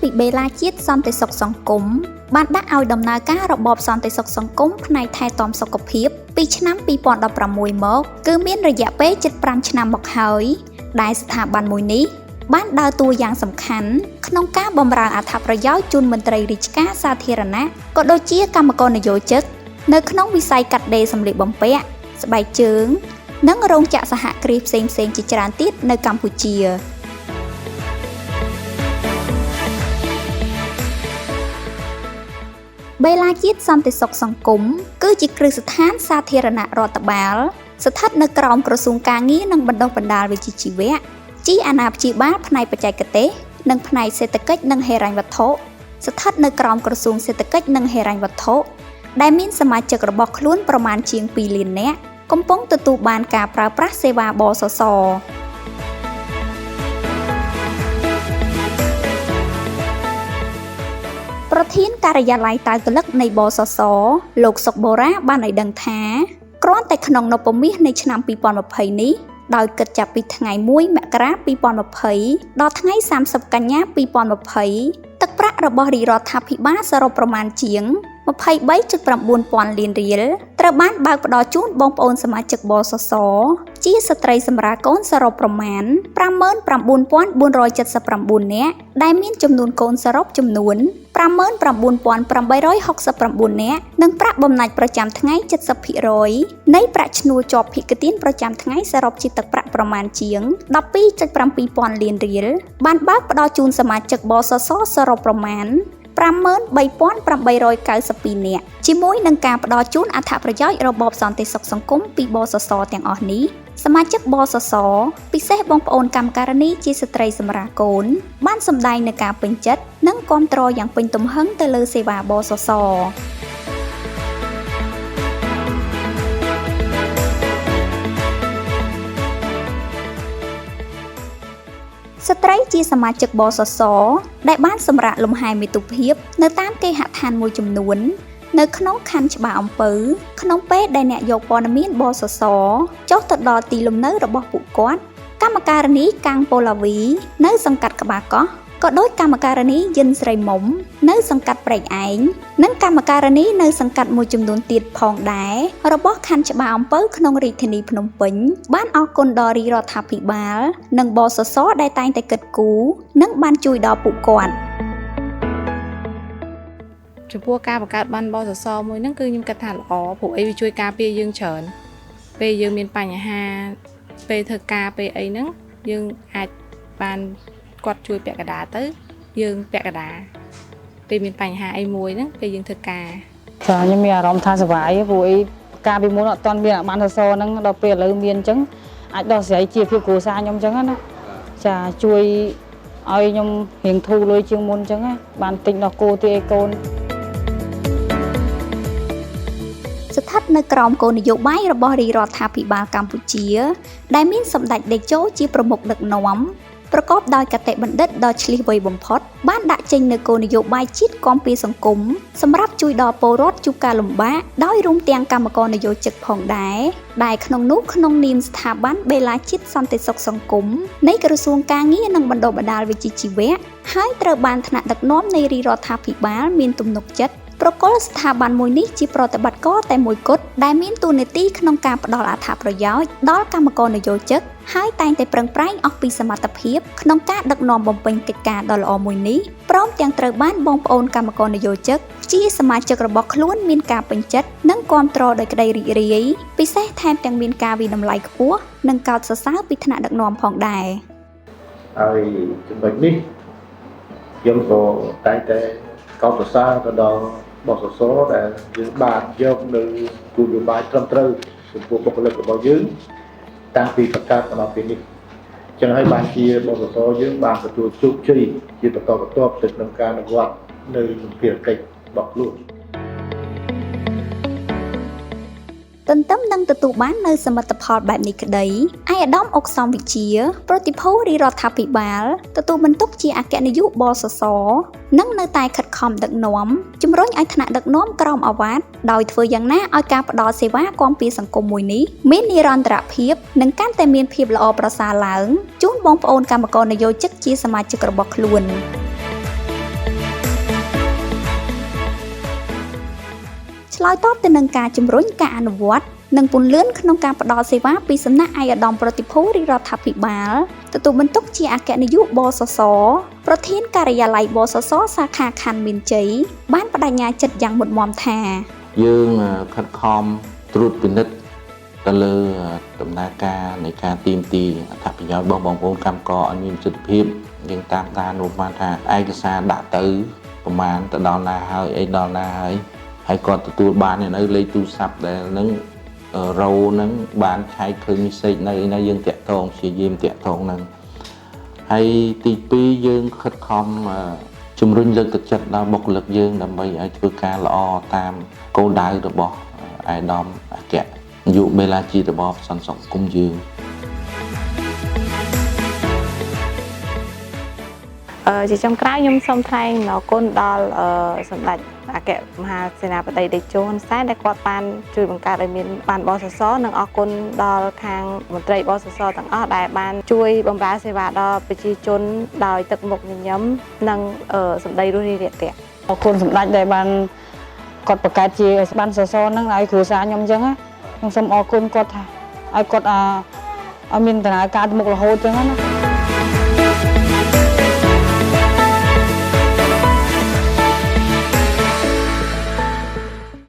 ពីបេឡាជាតិសន្តិសុខសង្គមបានដាក់ឲ្យដំណើរការរបបសន្តិសុខសង្គមផ្នែកថែទាំសុខភាពពីឆ្នាំ2016មកគឺមានរយៈពេល75ឆ្នាំមកហើយដែលស្ថាប័នមួយនេះបានដើរតួយ៉ាងសំខាន់ក្នុងការបម្រើអត្ថប្រយោជន៍ជូនមន្ត្រីរាជការសាធារណៈក៏ដូចជាកម្មករនយោជិកនៅក្នុងវិស័យកាត់ដេរសម្លៀកបំពាក់ស្បែកជើងនិងរោងចក្រសហគ្រាសផ្សេងៗជាច្រើនទៀតនៅកម្ពុជាបេឡាជាតិសន្តិសុខសង្គមគឺជាគ្រឹះស្ថានសាធារណរដ្ឋបាលស្ថិតនៅក្រោមក្រសួងការងារនិងបណ្ដុះបណ្ដាលវិជ្ជាជីវៈជាអាណាព្យាបាលផ្នែកបច្ចេកទេសនិងផ្នែកសេដ្ឋកិច្ចនិងហិរញ្ញវត្ថុស្ថិតនៅក្រោមក្រសួងសេដ្ឋកិច្ចនិងហិរញ្ញវត្ថុដែលមានសមាជិករបស់ខ្លួនប្រមាណជាង2លាននាក់កំពុងទទួលបានការប្រើប្រាស់សេវាបសសប្រធានការិយាល័យតៅកលឹកនៃបសសលោកសុកបូរ៉ាបានឲ្យដឹងថាគ្រាន់តែក្នុងនពមាសនៃឆ្នាំ2020នេះដោយគិតចាប់ពីថ្ងៃ1មករា2020ដល់ថ្ងៃ30កញ្ញា2020ទឹកប្រាក់របស់រាជរដ្ឋាភិបាលសរុបប្រមាណជាង 23.9 ពាន់លានរៀលត្រូវបានបើកផ្ដល់ជូនបងប្អូនសមាជិកបសសជាស្ត្រីសម្រាលកូនសរុបប្រមាណ 59,479 នាក់ដែលមានចំនួនកូនសរុបចំនួន 59,869 នាក់និងប្រាក់បំណាច់ប្រចាំថ្ងៃ 70% នៃប្រាក់ឈ្នួលជាប់ភាគទានប្រចាំថ្ងៃសរុបជាទឹកប្រាក់ប្រមាណជាង 12.7 ពាន់លានរៀលបានបើកផ្ដល់ជូនសមាជិកបសសសរុបប្រមាណ 53,892 នាក់ជាមួយនឹងការផ្ដល់ជូនអត្ថប្រយោជន៍របបសន្តិសុខសង្គមពីបសសទាំងអស់នេះសមាជិកបសសពិសេសបងប្អូនកម្មការិនីជាស្ត្រីសម្រាលកូនបានសម្ដែងនូវការពេញចិត្តនិងគាំទ្រយ៉ាងពេញទំហឹងទៅលើសេវាបសសស្ត្រីជាសមាជិកបសសដែលបានសម្រាកលំហែមាតុភាពនៅតាមគេហដ្ឋានមួយចំនួននៅក្នុងខណ្ឌច្បារអំពៅក្នុងពេលដែលអ្នកយកព័ត៌មានបសសចុះទៅដល់ទីលំនៅរបស់ពួកគាត់កម្មការិនីកាំងប៉ូឡាវីនៅសង្កាត់ក្បាលកោះក៏ដូចកម្មការិនីយិនស្រីមុំនៅសង្កាត់ព្រែកឯងនិងកម្មការិនីនៅសង្កាត់មួយចំនួនទៀតផងដែររបស់ខណ្ឌច្បារអំពៅក្នុងរាជធានីភ្នំពេញបានអរគុណដល់រាជរដ្ឋាភិបាលនិងបសសដែលតែងតែគិតគូរនិងបានជួយដល់ពួកគាត់ចំពោះការបង្កើតបានបសសមួយហ្នឹងគឺខ្ញុំគិតថាល្អព្រោះអីវាជួយការពារយើងច្រើនពេលយើងមានបញ្ហាពេលធ្វើការពេលអីហ្នឹងយើងអាចបានគាត់ជួយពាក់កណ្ដាលទៅយើងពាក់កណ្ដាលពេលមានបញ្ហាអីមួយហ្នឹងពេលយើងធ្វើការចាខ្ញុំមានអារម្មណ៍ថាសុវ័យព្រោះអីការពីមុនអត់ទាន់មានបានសសរហ្នឹងដល់ពេលឥឡូវមានអញ្ចឹងអាចដោះស្រាយជីវភាពគ្រួសារខ្ញុំអញ្ចឹងណាចាជួយឲ្យខ្ញុំរៀងធូរលុយជាងមុនអញ្ចឹងបានទិញដល់គោទីអីកូនស្ថិតនៅក្រោមគោលនយោបាយរបស់រាជរដ្ឋាភិបាលកម្ពុជាដែលមានសម្ដេចតេជោជាប្រមុខដឹកនាំប្រកបដោយកតេបណ្ឌិតដ៏ឆ្លៀសវៃបំផុតបានដាក់ចេញនូវគោលនយោបាយជាតិគាំពារសង្គមសម្រាប់ជួយដល់ពលរដ្ឋជួបការលំបាកដោយរួមទាំងកម្មករនយោជិកផងដែរដែលក្នុងនោះក្នុងនាមស្ថាប័នបេឡាជាតិសន្តិសុខសង្គមនៃក្រសួងការងារនិងបណ្ដុះបណ្ដាលវិជ្ជាជីវៈហើយត្រូវបានថ្នាក់ដឹកនាំនៃរាជរដ្ឋាភិបាលមានទំនុកចិត្តប្រគល់ស្ថាប័នមួយនេះជាប្រតិបត្តិការតែមួយគត់ដែលមានតួនាទីក្នុងការផ្ដល់អត្ថប្រយោជន៍ដល់កម្មករនយោជិកហើយតែងតែប្រឹងប្រែងអស់ពីសមត្ថភាពក្នុងការដឹកនាំបំពេញកិច្ចការដ៏ល្អមួយនេះព្រមទាំងត្រូវបានបងប្អូនកម្មករនយោជិកជាសមាជិករបស់ខ្លួនមានការពេញចិត្តនិងគាំទ្រដោយក្តីរីករាយពិសេសថែមទាំងមានការវិតម្លៃខ្ពស់និងកោតសរសើរពីថ្នាក់ដឹកនាំផងដែរហើយចំណុចនេះខ្ញុំក៏តែងតែកោតសរសើរទៅដល់បសសដែលយើងបានយកនៅគោលនយោបាយត្រឹមត្រូវចំពោះបុគ្គលិករបស់យើងតាំងពីបង្កើតមកដល់ពេលនេះចឹងហើយបានជាបសសយើងបានទទួលជោគជ័យជាបន្តបន្ទាប់ទៅក្នុងការអនុវត្តនៅភារកិច្ចរបស់ខ្លួនទន្ទឹមនឹងទទួលបាននៅសមិទ្ធផលបែបនេះក្តីឯកឧត្តមអុកសំវិជាប្រតិភូរាជរដ្ឋាភិបាលទទួលបន្ទុកជាអគ្គនាយកបសសនិងនៅតែខិតខំដឹកនាំជំរុញឲ្យថ្នាក់ដឹកនាំក្រមអាវ៉ាតដោយធ្វើយ៉ាងណាឲ្យការផ្ដល់សេវាគាំពារសង្គមមួយនេះមាននិរន្តរភាពនិងកាន់តែមានភាពល្អប្រសើរឡើងជូនបងប្អូនកម្មករនយោជិកជាសមាជិករបស់ខ្លួន ឆ្លើយតបទៅនឹងការជំរុញការអនុវត្តនិងពន្លឿនក្នុងការផ្តល់សេវាពីសំណាក់ឯកឧត្តមប្រតិភូរាជរដ្ឋាភិបាលទទួលបន្ទុកជាអគ្គនាយកបសសប្រធានការិយាល័យបសសសាខាខណ្ឌមានជ័យបានបដិញ្ញាចិត្តយ៉ាងមុតមមថាយើងខិតខំត្រួតពិនិត្យទៅលើដំណើរការនៃការទីមទីអត្ថប្រយោជន៍បងប្អូនកម្មករឲ្យមានប្រសិទ្ធភាពយើងតាមដានរួមបានថាឯកសារដាក់ទៅប្រមាណទៅដល់ណាហើយអីដល់ណាហើយគាត់ទទួលបាននៅលេខទូរស័ព្ទដែលនឹងរោនឹងបានឆែកឃើញមេសេចនៅយើងតាក់ទងព្យាយាមតាក់ទងនឹងហើយទី2យើងខិតខំជំរុញលើកទឹកចិត្តដល់បុគ្គលិកយើងដើម្បីឲ្យធ្វើការល្អតាមគោលដៅរបស់អាយដាមអគ្គនាយកបេឡាជីរបស់សន្តិសុខសង្គមយើងជាចុងក្រោយខ្ញុំសូមថ្លែងអំណរគុណដល់សម្ដេចអគ្គមហាសេនាបតីតេជោហ៊ុនសែនដែលគាត់បានជួយបង្កើតឲ្យមានបានបសសនិងអរគុណដល់ខាងមន្ត្រីបសសទាំងអស់ដែលបានជួយបម្រើសេវាដល់ប្រជាជនដោយទឹកមុខញញឹមនិងសម្ដីរួសរាយរាក់ទាក់អរគុណសម្ដេចដែលបានគាត់បង្កើតជាបានសសហ្នឹងឲ្យគ្រួសារខ្ញុំអញ្ចឹងខ្ញុំសូមអរគុណគាត់ថាឲ្យគាត់ឲ្យមានដំណើរការទៅមុខរហូតអញ្ចឹងណា